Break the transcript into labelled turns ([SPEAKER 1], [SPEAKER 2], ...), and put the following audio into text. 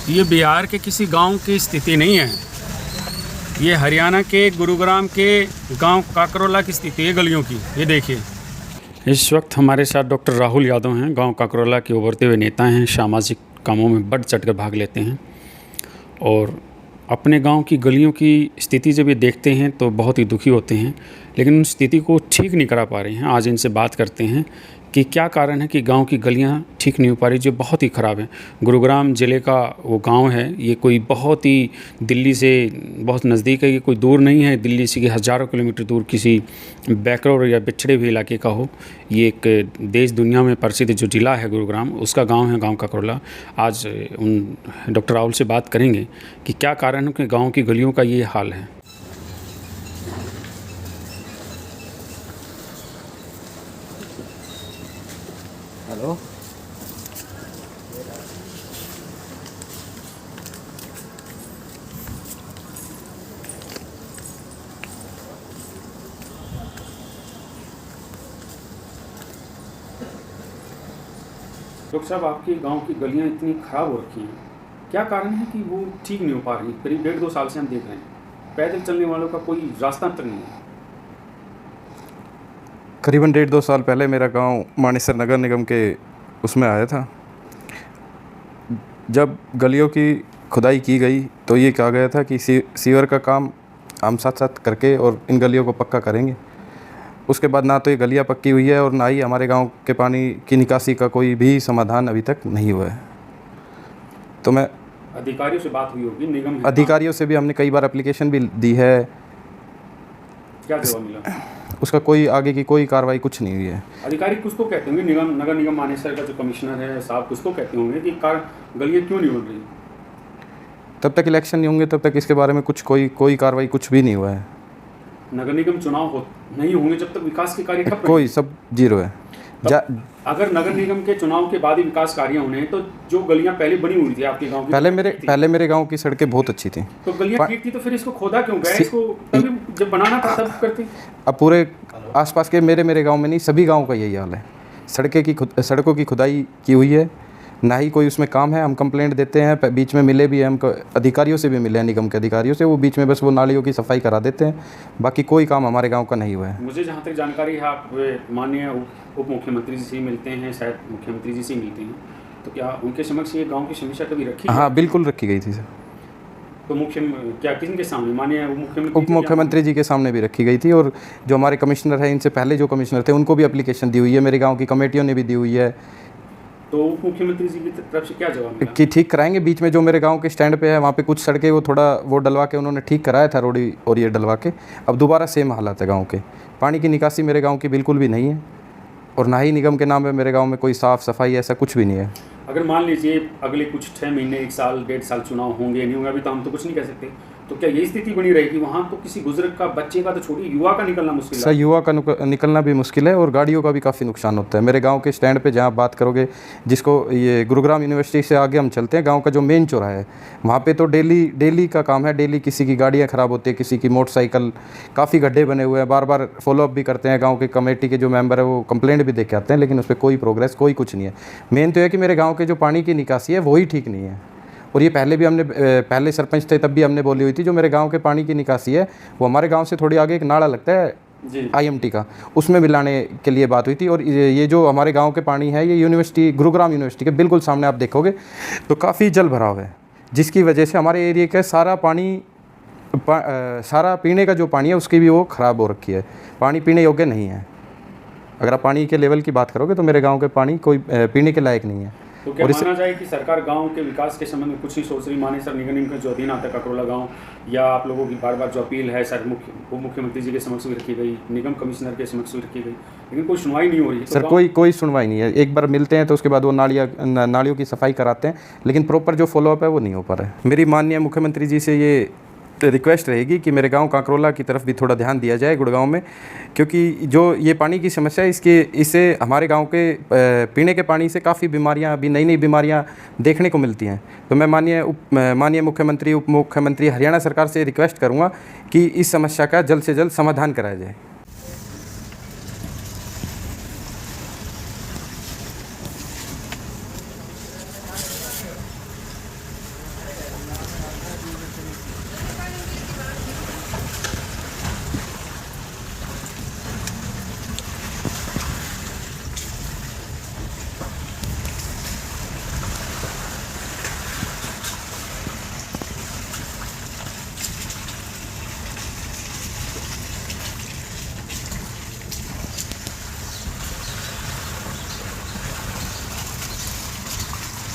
[SPEAKER 1] ये बिहार के किसी गांव की स्थिति नहीं है। ये हरियाणा के गुरुग्राम के गांव काकरोला की स्थिति है गलियों की। ये देखिए, इस वक्त हमारे साथ डॉक्टर राहुल यादव हैं, गांव काकरोला के उभरते हुए नेता हैं, सामाजिक कामों में बढ़ चढ़कर भाग लेते हैं और अपने गांव की गलियों की स्थिति जब ये देखते हैं तो बहुत ही दुखी होते हैं, लेकिन उन स्थिति को ठीक नहीं करा पा रहे हैं। आज इनसे बात करते हैं कि क्या कारण है कि गांव की गलियां ठीक नहीं हो पा रही, जो बहुत ही ख़राब है। गुरुग्राम ज़िले का वो गांव है, ये कोई बहुत ही दिल्ली से बहुत नज़दीक है, ये कोई दूर नहीं है दिल्ली से कि हज़ारों किलोमीटर दूर किसी बैकवर्ड या पिछड़े हुए इलाके का हो। ये एक देश दुनिया में प्रसिद्ध जो ज़िला है गुरुग्राम, उसका गाँव है गाँव काकरोला। आज उन डॉक्टर राहुल से बात करेंगे कि क्या कारण है कि गाँव की गलियों का ये हाल है।
[SPEAKER 2] हेलो,
[SPEAKER 1] डॉक्टर साहब, आपके गांव की गलियां इतनी ख़राब हो रखी हैं, क्या कारण है कि वो ठीक नहीं हो पा रही? करीब 1.5-2 साल से हम देख रहे हैं, पैदल चलने वालों का कोई रास्ता तक नहीं है।
[SPEAKER 2] करीबन 1.5-2 साल पहले मेरा गांव मानेसर नगर निगम के उसमें आया था। जब गलियों की खुदाई की गई तो ये कहा गया था कि सीवर का काम हम साथ साथ करके और इन गलियों को पक्का करेंगे। उसके बाद ना तो ये गलियां पक्की हुई है और ना ही हमारे गांव के पानी की निकासी का कोई भी समाधान अभी तक नहीं हुआ है। तो मैं
[SPEAKER 1] अधिकारियों से बात हुई होगी, निगम
[SPEAKER 2] अधिकारियों से भी हमने कई बार एप्लीकेशन भी दी है।
[SPEAKER 1] क्या जवाब मिला?
[SPEAKER 2] उसका कोई आगे की कोई कार्रवाई कुछ नहीं हुई है।
[SPEAKER 1] अधिकारी किसको कहते होंगे? नगर निगम मानेसर का जो कमिश्नर है साहब, किसको कहते होंगे कि गलियाँ क्यों नहीं बन रही?
[SPEAKER 2] तब तक इलेक्शन नहीं होंगे तब तक इसके बारे में कोई कार्रवाई कुछ भी नहीं हुआ है।
[SPEAKER 1] नगर निगम चुनाव नहीं होंगे जब तक विकास के कार्य ठप
[SPEAKER 2] कोई सब जीरो है।
[SPEAKER 1] अगर नगर निगम के चुनाव के बाद ही विकास कार्य होने हैं तो जो गलियां पहले बनी हुई थी आपके गांव की,
[SPEAKER 2] पहले मेरे गांव की सड़कें बहुत अच्छी थी।
[SPEAKER 1] तो गलियां ठीक थी तो फिर इसको खोदा क्यों गया? इसको तभी जब बनाना था तब करते।
[SPEAKER 2] अब पूरे आसपास के मेरे गांव में नहीं, सभी गांव का यही हाल है। सड़कों की खुदाई की हुई है, ना ही कोई उसमें काम है। हम कंप्लेंट देते हैं, बीच में मिले भी हैं, हम अधिकारियों से भी मिले हैं, निगम के अधिकारियों से। वो बीच में बस वो नालियों की सफाई करा देते हैं, बाकी कोई काम हमारे गांव का नहीं हुआ है।
[SPEAKER 1] मुझे जहाँ तक जानकारी है, आप माननीय उप मुख्यमंत्री जी से मिलते हैं, शायद मुख्यमंत्री जी से मिलते हैं, तो क्या उनके समक्ष ये गाँव की समस्या कभी रखी?
[SPEAKER 2] हाँ, बिल्कुल रखी गई थी सर।
[SPEAKER 1] तो क्या किसके सामने? माननीय
[SPEAKER 2] उप मुख्यमंत्री जी के सामने भी रखी गई थी, और जो हमारे कमिश्नर हैं, इनसे पहले जो कमिश्नर थे उनको भी एप्लीकेशन दी हुई है, मेरे गाँव की कमेटियों ने भी दी हुई है।
[SPEAKER 1] तो उप मुख्यमंत्री जी की तरफ से क्या जवाब मिला?
[SPEAKER 2] कि ठीक कराएंगे। बीच में जो मेरे गांव के स्टैंड पे है वहाँ पे कुछ सड़कें वो थोड़ा वो डलवा के उन्होंने ठीक कराया था, रोडी और ये डलवा के। अब दोबारा सेम हालात है गांव के। पानी की निकासी मेरे गांव की बिल्कुल भी नहीं है, और ना ही निगम के नाम पे मेरे गांव में कोई साफ़ सफाई ऐसा कुछ भी नहीं है।
[SPEAKER 1] अगर मान लीजिए अगले कुछ 6 महीने, 1 साल, 1.5 साल चुनाव होंगे नहीं होंगे, अभी तो हम तो कुछ नहीं कह सकते, तो क्या यही स्थिति बनी रहेगी? वहाँ तो किसी बुजुर्ग का, बच्चे का तो छोड़िए, युवा का निकलना मुश्किल है।
[SPEAKER 2] सर, युवा का निकलना भी मुश्किल है और गाड़ियों का भी काफ़ी नुकसान होता है। मेरे गांव के स्टैंड पे जहाँ बात करोगे, जिसको ये गुरुग्राम यूनिवर्सिटी से आगे हम चलते हैं, गांव का जो मेन चौराहा है, वहाँ पे तो डेली का काम है। डेली किसी की गाड़ियाँ ख़राब होती है, किसी की मोटरसाइकिल, काफ़ी गड्ढे बने हुए हैं। बार बार फॉलोअप भी करते हैं, गाँव के कमेटी के जो मेम्बर है वो कंप्लेंट भी दे के आते हैं, लेकिन उस पर कोई प्रोग्रेस, कोई कुछ नहीं है। मेन तो है कि मेरे गाँव के जो पानी की निकासी है वही ठीक नहीं है, और ये पहले भी हमने, पहले सरपंच थे तब भी हमने बोली हुई थी। जो मेरे गांव के पानी की निकासी है वो हमारे गांव से थोड़ी आगे एक नाला लगता है IMT का, उसमें मिलाने के लिए बात हुई थी। और ये जो हमारे गांव के पानी है, ये यूनिवर्सिटी, गुरुग्राम यूनिवर्सिटी के बिल्कुल सामने आप देखोगे तो काफ़ी जल भराव है, जिसकी वजह से हमारे एरिया का सारा पानी, सारा पीने का जो पानी है उसकी भी वो ख़राब हो रखी है। पानी पीने योग्य नहीं है। अगर आप पानी के लेवल की बात करोगे तो मेरे गाँव के पानी कोई पीने के लायक नहीं है।
[SPEAKER 1] तो क्या माना जाए कि सरकार गांव के विकास के संबंध में कुछ नहीं सोच रही? मानेसर निगम का जो अधीन आता है काकरोला गांव, या आप लोगों की बार बार जो अपील है सर उप मुख्यमंत्री जी के समक्ष भी रखी गई, निगम कमिश्नर के समक्ष भी रखी गई, लेकिन कोई सुनवाई नहीं हो रही?
[SPEAKER 2] सर, कोई सुनवाई नहीं है। एक बार मिलते हैं तो उसके बाद वो नालियों की सफाई कराते हैं, लेकिन प्रॉपर जो फॉलोअप है वो नहीं हो पा रहा है। मेरी माननीय मुख्यमंत्री जी से ये रिक्वेस्ट रहेगी कि मेरे गांव काकरोला की तरफ भी थोड़ा ध्यान दिया जाए, गुड़गांव में, क्योंकि जो ये पानी की समस्या है, इससे हमारे गांव के पीने के पानी से काफ़ी बीमारियां, अभी नई बीमारियां देखने को मिलती हैं। तो मैं माननीय मुख्यमंत्री, उप मुख्यमंत्री, हरियाणा सरकार से रिक्वेस्ट करूंगा कि इस समस्या का जल्द से जल्द समाधान कराया जाए।